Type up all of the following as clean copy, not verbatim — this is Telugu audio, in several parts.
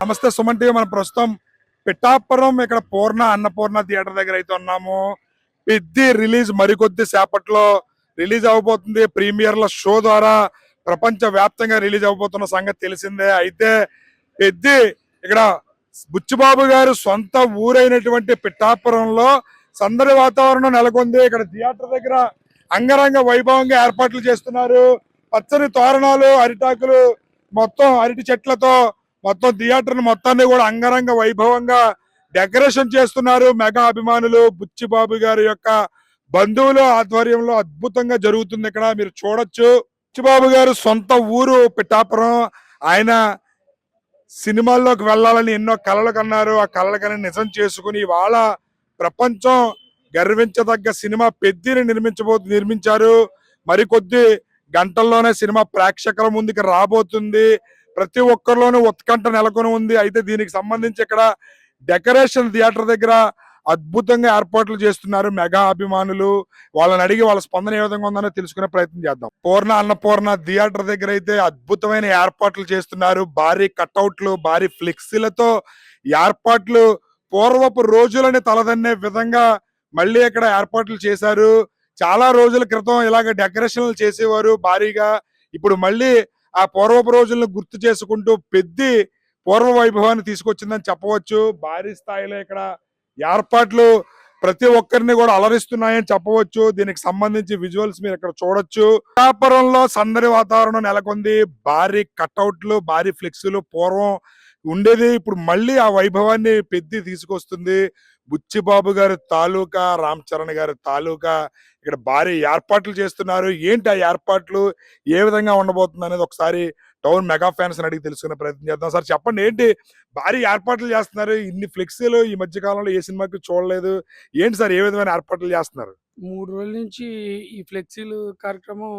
నమస్తే సుమన్ టీవీ. మన ప్రస్తుతం పిఠాపురం ఇక్కడ పూర్ణ అన్నపూర్ణ థియేటర్ దగ్గర అయితే ఉన్నాము. పెద్ది రిలీజ్ మరికొద్ది సేపట్లో రిలీజ్ అవబోతుంది. ప్రీమియర్ల షో ద్వారా ప్రపంచ వ్యాప్తంగా రిలీజ్ అవబోతున్న సంగతి తెలిసిందే. అయితే పెద్ది ఇక్కడ బుచ్చిబాబు గారు సొంత ఊరైనటువంటి పిఠాపురంలో సందడి వాతావరణం నెలకొంది. ఇక్కడ థియేటర్ దగ్గర అంగరంగ వైభవంగా ఏర్పాట్లు చేస్తున్నారు. పచ్చని తోరణాలు, అరిటాకులు, మొత్తం అరటి చెట్లతో మొత్తం థియేటర్ మొత్తాన్ని కూడా అంగరంగ వైభవంగా డెకరేషన్ చేస్తున్నారు. మెగా అభిమానులు బుచ్చిబాబు గారి యొక్క బంధువుల ఆధ్వర్యంలో అద్భుతంగా జరుగుతుంది. ఇక్కడ మీరు చూడొచ్చు. బుచ్చిబాబు గారు సొంత ఊరు పిఠాపురం. ఆయన సినిమాల్లోకి వెళ్ళాలని ఎన్నో కలలు కన్నారు. ఆ కలలు నిజం చేసుకుని ఇవాళ ప్రపంచం గర్వించదగ్గ సినిమా పెద్దిని నిర్మించారు. మరికొద్ది గంటల్లోనే సినిమా ప్రేక్షకుల ముందుకు రాబోతుంది. ప్రతి ఒక్కరిలోనూ ఉత్కంఠ నెలకొని ఉంది. అయితే దీనికి సంబంధించి ఇక్కడ డెకరేషన్ థియేటర్ దగ్గర అద్భుతంగా ఏర్పాట్లు చేస్తున్నారు మెగా అభిమానులు. వాళ్ళని అడిగి వాళ్ళ స్పందన ఏ విధంగా ఉందనో తెలుసుకునే ప్రయత్నం చేద్దాం. పూర్ణ అన్నపూర్ణ థియేటర్ దగ్గర అయితే అద్భుతమైన ఏర్పాట్లు చేస్తున్నారు. భారీ కట్అవుట్లు, భారీ ఫ్లెక్సీలతో ఏర్పాట్లు పూర్వపు రోజులని తలదన్నే విధంగా మళ్ళీ ఇక్కడ ఏర్పాట్లు చేశారు. చాలా రోజుల క్రితం ఇలాగ డెకరేషన్లు చేసేవారు భారీగా. ఇప్పుడు మళ్ళీ ఆ పూర్వపు రోజులను గుర్తు చేసుకుంటూ పెద్ది పూర్వ వైభవాన్ని తీసుకొచ్చిందని చెప్పవచ్చు. భారీ స్థాయిలో ఇక్కడ ఏర్పాట్లు ప్రతి ఒక్కరిని కూడా అలరిస్తున్నాయని చెప్పవచ్చు. దీనికి సంబంధించి విజువల్స్ మీరు ఇక్కడ చూడొచ్చు. పిఠాపురంలో సందడి వాతావరణం నెలకొంది. భారీ కట్అవుట్లు, భారీ ఫ్లెక్సీలు పూర్వం ఉండేది. ఇప్పుడు మళ్ళీ ఆ వైభవాన్ని పెద్ది తీసుకొస్తుంది. బుచ్చిబాబు గారి తాలూకా, రామ్ చరణ్ గారి తాలూకా ఇక్కడ భారీ ఏర్పాట్లు చేస్తున్నారు. ఏంటి ఆ ఏర్పాట్లు, ఏ విధంగా ఉండబోతుంది అనేది ఒకసారి టౌన్ మెగా ఫ్యాన్స్ అడిగి తెలుసుకునే ప్రయత్నం చేద్దాం. సార్ చెప్పండి, ఏంటి భారీ ఏర్పాట్లు చేస్తున్నారు? ఇన్ని ఫ్లెక్సీలు ఈ మధ్య కాలంలో ఏ సినిమాకి చూడలేదు. ఏంటి సార్, ఏ విధమైన ఏర్పాట్లు చేస్తున్నారు? 3 రోజుల నుంచి ఈ ఫ్లెక్సీలు కార్యక్రమం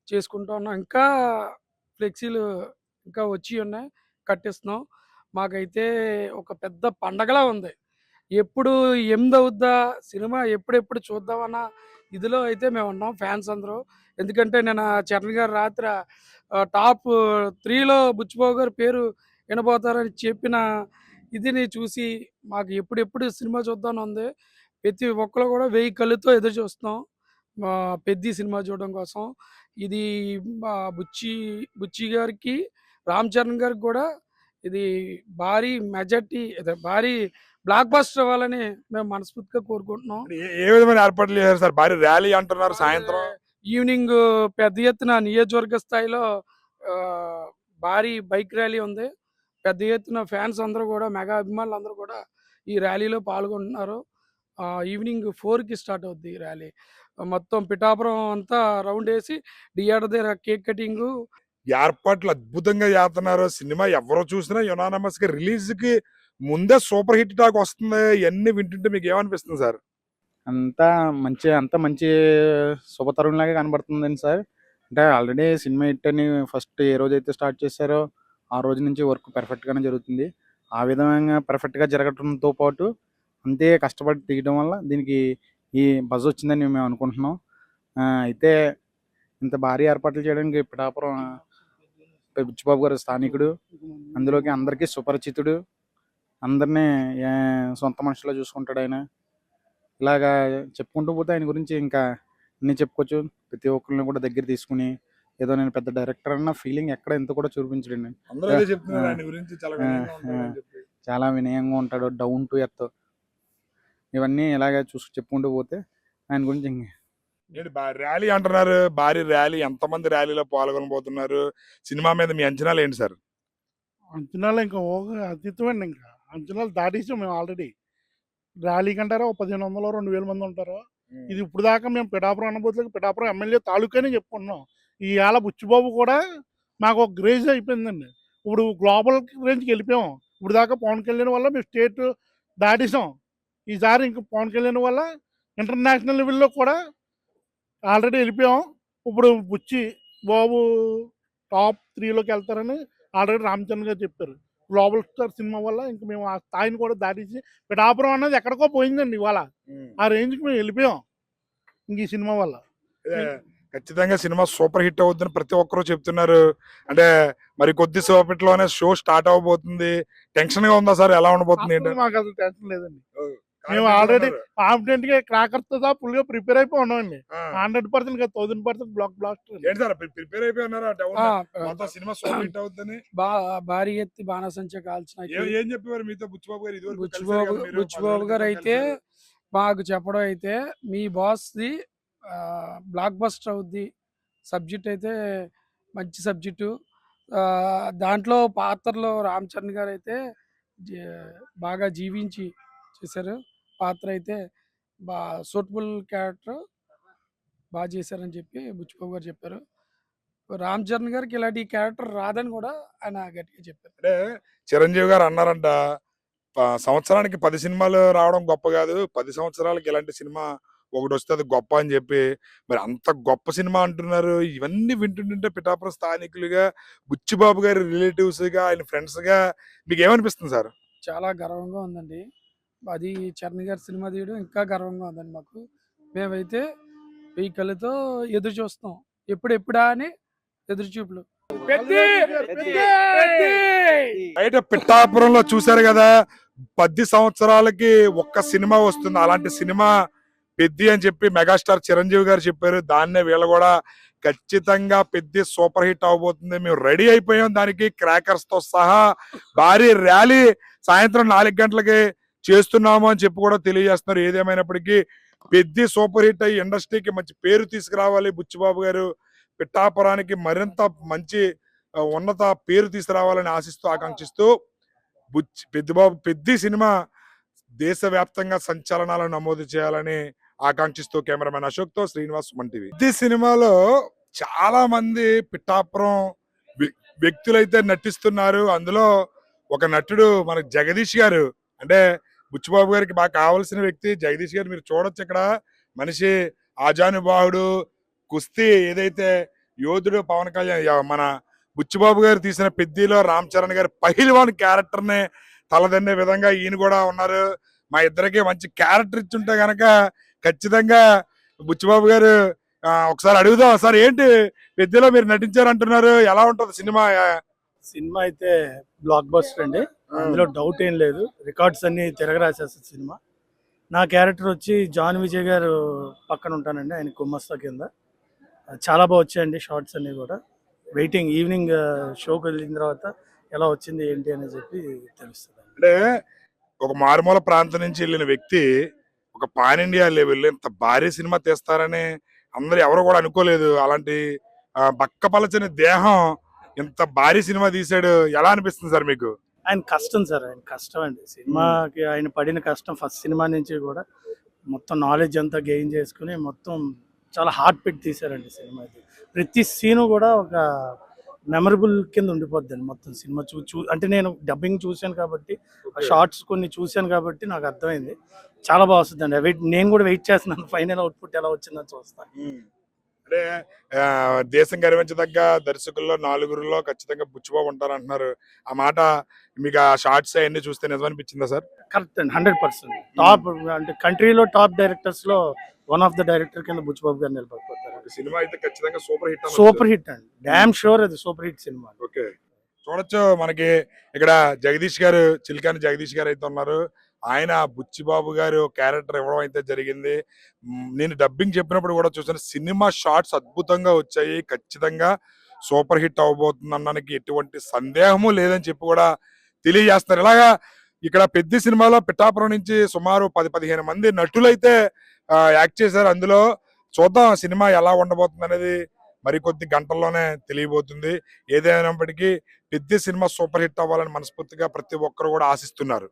చేసుకుంటూ ఉన్నాం. ఇంకా ఫ్లెక్సీలు ఇంకా వచ్చి ఉన్నాయి, కట్టిస్తున్నాం. మాకైతే ఒక పెద్ద పండగలా ఉంది. ఎప్పుడు 8 అవుద్దా, సినిమా ఎప్పుడెప్పుడు చూద్దామన్న ఇదిలో అయితే మేము ఉన్నాం ఫ్యాన్స్ అందరూ. ఎందుకంటే నేను చరణ్ గారు రాత్రి టాప్ 3లో బుచ్చిబాబు గారి పేరు వినబోతారని చెప్పిన ఇదిని చూసి మాకు ఎప్పుడెప్పుడు సినిమా చూద్దామని ఉంది. ప్రతి ఒక్కరు కూడా 1000 కళ్ళతో ఎదురు చూస్తున్నాం పెద్ది సినిమా చూడడం కోసం. ఇది బుచ్చి బుచ్చి గారికి, రామ్ చరణ్ గారికి కూడా ఇది భారీ మెజార్టీ, భారీ బ్లాక్ బస్టర్ అవ్వాలని మేము మనస్ఫూర్తిగా కోరుకుంటున్నాం. ఏ విధమైన ఏర్పాట్లు చేశారు సార్? భారీ ర్యాలీ అంటున్నారు సాయంత్రం. ఈవినింగ్ పెద్ద ఎత్తున నియోజకవర్గ స్థాయిలో భారీ బైక్ ర్యాలీ ఉంది. పెద్ద ఎత్తున ఫ్యాన్స్ అందరూ కూడా, మెగా అభిమానులు అందరూ కూడా ఈ ర్యాలీలో పాల్గొంటున్నారు. ఈవినింగ్ 4కి స్టార్ట్ అవుద్ది ఈ ర్యాలీ. మొత్తం పిఠాపురం అంతా రౌండ్ వేసి థియేటర్ దగ్గర కేక్ కటింగ్ ఏర్పాట్లు అద్భుతంగా చేస్తున్నారు. సినిమా ఎవరో చూసినా యునానమస్ గా రిలీజ్ కి ముందే సూపర్ హిట్ టాక్ వస్తుంది. ఇవన్నీ వింటుంటే మీకు ఏమనిపిస్తుంది సార్? అంతా మంచి శుభతరుణంలాగా కనబడుతుందండి సార్. అంటే ఆల్రెడీ సినిమా హిట్ అని ఫస్ట్ ఏ రోజైతే స్టార్ట్ చేశారో ఆ రోజు నుంచి వర్క్ పర్ఫెక్ట్గానే జరుగుతుంది. ఆ విధంగా పర్ఫెక్ట్గా జరగడంతో పాటు అంతే కష్టపడి తీయడం వల్ల దీనికి ఈ బజ్ వచ్చిందని మేము అనుకుంటున్నాం. అయితే ఇంత భారీ ఏర్పాట్లు చేయడానికి పిఠాపురం బుచ్చిబాబు గారు స్థానికుడు, అందులోకి అందరికీ సుపరిచితుడు, అందరినీ సొంత మనుషులా చూసుకుంటాడు ఆయన. ఇలాగా చెప్పుకుంటూ పోతే ఆయన గురించి ఇంకా అన్నీ చెప్పుకోవచ్చు. ప్రతి ఒక్కరిని కూడా దగ్గర తీసుకుని ఏదో నేను పెద్ద డైరెక్టర్ అన్న ఫీలింగ్ ఎక్కడ ఎంత కూడా చూపించడండి. చాలా వినయంగా ఉంటాడు, డౌన్ టు ఎర్త్. ఇవన్నీ ఇలాగే చెప్పుకుంటూ పోతే ఆయన గురించి ర్యాలీ అంటున్నారు. భారీ ర్యాలీ, ఎంతమంది ర్యాలీలో పాల్గొనబోతున్నారు? సినిమా మీద మీ అంచనాలు ఏంటి సార్? అంచనాలు ఇంకా అతీతమండి. ఇంకా అంచనాలు దాటేసాం మేము ఆల్రెడీ. ర్యాలీ కంటారా 1500 2000 మంది ఉంటారు. ఇది ఇప్పుడు దాకా మేము పిఠాపురం అనుభూతులకు పిఠాపురం ఎమ్మెల్యే తాలూకానే చెప్పుకుంటున్నాం. ఈవేళ బుచ్చిబాబు కూడా మాకు ఒక గ్రేజ్ అయిపోయిందండి. ఇప్పుడు గ్లోబల్ రేంజ్కి వెళ్ళిపోయాం. ఇప్పుడు దాకా పవన్ కళ్యాణ్ వల్ల మేము స్టేట్ దాటేసాం. ఈసారి ఇంక పవన్ కళ్యాణ్ వల్ల ఇంటర్నేషనల్ లెవెల్లో కూడా ఆల్రెడీ వెళ్ళిపోయాం. ఇప్పుడు బుచ్చి బాబు టాప్ 3లోకి వెళ్తారని ఆల్రెడీ రామ్ చరణ్ గారు చెప్పారు. గ్లోబల్ స్టార్ సినిమా వల్ల ఇంక మేము ఆ స్థాయిని కూడా దాటేసి పిఠాపురం అన్నది ఎక్కడికో పోయిందండి. ఇవాళ ఆ రేంజ్కి మేము వెళ్ళిపోయాం ఇంక ఈ సినిమా వల్ల. ఖచ్చితంగా సినిమా సూపర్ హిట్ అవుతుందని ప్రతి ఒక్కరూ చెప్తున్నారు. అంటే మరి కొద్ది సేపట్లోనే షో స్టార్ట్ అవ్వబోతుంది. టెన్షన్ గా ఉందా సార్? ఎలా ఉండబోతుంది అసలు ఏంటి? మాకు అసలు టెన్షన్ లేదండి. మేము ఆల్రెడీ కాన్ఫిడెంట్ గా క్రాకర్ తో ఫుల్ గా ప్రిపేర్ అయిపోయి ఉన్నామండి. 100% 1000% బ్లాక్ ఏంటి సార్ ప్రిపేర్ అయిపోయి ఉన్నారా? ఆ, మొత్తం సినిమా సూపర్ హిట్ అవుతుందని భారీ ఎత్తి బాణసంచ కాల్చిన ఏం చెప్పేవారు మీతో బుచ్చిబాబు గారు? ఇదివరకు కలిసారు బుచ్చిబాబు కదా మీరు, బుచ్చిబాబు 10 గారు ఏళ్ల అయితే క్రితం కలిసారు. మాకు చెప్పడం అయితే మీ బాస్ ది బ్లాక్ బస్టర్ అవుద్ది. సబ్జెక్ట్ అయితే మంచి సబ్జెక్టు. దాంట్లో పాత్రలో రామ్ చరణ్ గారు అయితే బాగా జీవించి చేశారు. పాత్ర అయితే సూటబుల్ క్యారెక్టర్ బాగా చేశారని చెప్పి బుచ్చిబాబు గారు చెప్పారు. రామ్ చరణ్ గారికి ఇలాంటి క్యారెక్టర్ రాదని కూడా ఆయన గట్టిగా చెప్పారు. అంటే చిరంజీవి గారు అన్నారంట, సంవత్సరానికి 10 సినిమాలు రావడం గొప్ప కాదు, 10 సంవత్సరాలకి ఇలాంటి సినిమా ఒకటి వస్తే అది గొప్ప అని చెప్పి. మరి అంత గొప్ప సినిమా అంటున్నారు. ఇవన్నీ వింటుంటే పిఠాపురం స్థానికులుగా, బుచ్చిబాబు గారి రిలేటివ్స్ గా, ఆయన ఫ్రెండ్స్ గా మీకు ఏమనిపిస్తుంది సార్? చాలా గర్వంగా ఉందండి. అది చరణ్ గారి సినిమా తీయడం ఇంకా గర్వంగా ఉందండి మాకు. మేమైతే వెయ్యి కళ్ళతో ఎదురు చూస్తాం. ఎప్పుడెప్పుడా అని ఎదురు చూపులు. బయట పిఠాపురంలో చూశారు కదా, 10 సంవత్సరాలకి ఒక్క సినిమా వస్తుంది. అలాంటి సినిమా పెద్ది అని చెప్పి మెగాస్టార్ చిరంజీవి గారు చెప్పారు. దాన్నే వీళ్ళు కూడా ఖచ్చితంగా పెద్ది సూపర్ హిట్ అవబోతుంది, మేము రెడీ అయిపోయాం, దానికి క్రాకర్స్ తో సహా భారీ ర్యాలీ సాయంత్రం 4 గంటలకి చేస్తున్నాము అని చెప్పి కూడా తెలియజేస్తున్నారు. ఏదేమైనప్పటికీ పెద్ది సూపర్ హిట్ అయ్యి ఇండస్ట్రీకి మంచి పేరు తీసుకురావాలి బుచ్చిబాబు గారు. పిఠాపురానికి మరింత మంచి ఉన్నత పేరు తీసుకురావాలని ఆశిస్తూ, ఆకాంక్షిస్తూ పెద్ది సినిమా దేశవ్యాప్తంగా సంచలనాలను నమోదు చేయాలని ఆకాంక్షిస్తూ కెమెరామెన్ అశోక్ తో శ్రీనివాస్, సుమన్ టీవీ. పెద్ది సినిమాలో చాలా మంది పిఠాపురం వ్యక్తులైతే నటిస్తున్నారు. అందులో ఒక నటుడు మన జగదీష్ గారు, అంటే బుచ్చిబాబు గారికి బాగా కావాల్సిన వ్యక్తి జగదీష్ గారు. మీరు చూడొచ్చు ఇక్కడ మనిషి ఆజానుబాహుడు, కుస్తీ ఏదైతే యోధుడు పవన్ కళ్యాణ్, మన బుచ్చిబాబు గారు తీసిన పెద్దిలో రామ్ చరణ్ గారి పహిల్వాన్ క్యారెక్టర్ ని తలదన్నే విధంగా ఈయన కూడా ఉన్నారు. మా ఇద్దరికి మంచి క్యారెక్టర్ ఇచ్చుంటే గనక ఖచ్చితంగా బుచ్చిబాబు గారు ఒకసారి అడుగుదాం. సార్ ఏంటి పెద్దిలో మీరు నటించారంటున్నారు, ఎలా ఉంటది సినిమా? సినిమా అయితే బ్లాక్ బస్టర్ అండి, అందులో డౌట్ ఏం లేదు. రికార్డ్స్ అన్ని తిరగరాసేస్తుంది సినిమా. నా క్యారెక్టర్ వచ్చి జాన్ విజయ్ గారు పక్కన ఉంటానండి, ఆయన కుమ్మస్తా కింద. చాలా బాగా వచ్చాయండి షార్ట్స్ అన్ని కూడా. వెయిటింగ్ ఈవినింగ్ షోకి వెళ్ళిన తర్వాత ఎలా వచ్చింది ఏంటి అని చెప్పి తెలుస్తుంది. అంటే ఒక మారుమూల ప్రాంతం నుంచి వెళ్ళిన వ్యక్తి ఒక పాన్ ఇండియా లెవెల్ ఇంత భారీ సినిమా తీస్తారని అందరూ ఎవరు కూడా అనుకోలేదు. అలాంటి బక్కపలచని దేహం ఇంత భారీ సినిమా తీసాడు, ఎలా అనిపిస్తుంది సార్ మీకు? ఆయన కష్టం సార్, ఆయన కష్టం అండి. సినిమాకి ఆయన పడిన కష్టం ఫస్ట్ సినిమా నుంచి కూడా మొత్తం నాలెడ్జ్ అంతా గెయిన్ చేసుకుని మొత్తం చాలా హార్ట్ పెట్టి తీశారండి సినిమా. ప్రతి సీను కూడా ఒక మెమరబుల్ కింద ఉండిపోద్దండి మొత్తం సినిమా. అంటే నేను డబ్బింగ్ చూశాను కాబట్టి, ఆ షార్ట్స్ కొన్ని చూశాను కాబట్టి నాకు అర్థమైంది. చాలా బాగా వస్తుందండి. నేను కూడా వెయిట్ చేస్తున్నాను ఫైనల్ అవుట్పుట్ ఎలా వచ్చిందని చూస్తాను. అంటే దేశం గర్వించదగ్గ దర్శకుల్లో 4గురిలో ఖచ్చితంగా బుచ్చిబాబు ఉంటారంటున్నారు. ఆ మాట మీకు ఆ షార్ట్స్ అవన్నీ చూస్తే నిజమనిపించిందా సార్? కరెక్ట్ అండి, 100%. టాప్ అంటే కంట్రీలో టాప్ డైరెక్టర్స్ లో వన్ ఆఫ్ ద డైరెక్టర్ కింద బుచ్చిబాబు గారు నిలబడిపోతారు. సినిమా అయితే ఖచ్చితంగా సూపర్ హిట్, సూపర్ హిట్ అండి, డామ్ షూర్ అది సూపర్ హిట్ సినిమా. ఓకే, చూడొచ్చు. మనకి ఇక్కడ జగదీష్ గారు, చిల్కాని జగదీష్ గారు అయితే ఉన్నారు. ఆయన బుచ్చిబాబు గారు క్యారెక్టర్ ఇవ్వడం అయితే జరిగింది. నేను డబ్బింగ్ చెప్పినప్పుడు కూడా చూసాను, సినిమా షార్ట్స్ అద్భుతంగా వచ్చాయి, ఖచ్చితంగా సూపర్ హిట్ అవబోతుంది అనడానికి ఎటువంటి సందేహము లేదని చెప్పి కూడా తెలియజేస్తున్నారు. ఇలాగా ఇక్కడ పెద్ద సినిమాలో పిఠాపురం నుంచి సుమారు 10-15 మంది నటులైతే యాక్ట్ చేశారు. అందులో చూద్దాం సినిమా ఎలా ఉండబోతుంది అనేది మరికొద్ది గంటల్లోనే తెలియబోతుంది. ఏదైనప్పటికీ పెద్ద సినిమా సూపర్ హిట్ అవ్వాలని మనస్ఫూర్తిగా ప్రతి ఒక్కరు కూడా ఆశిస్తున్నారు.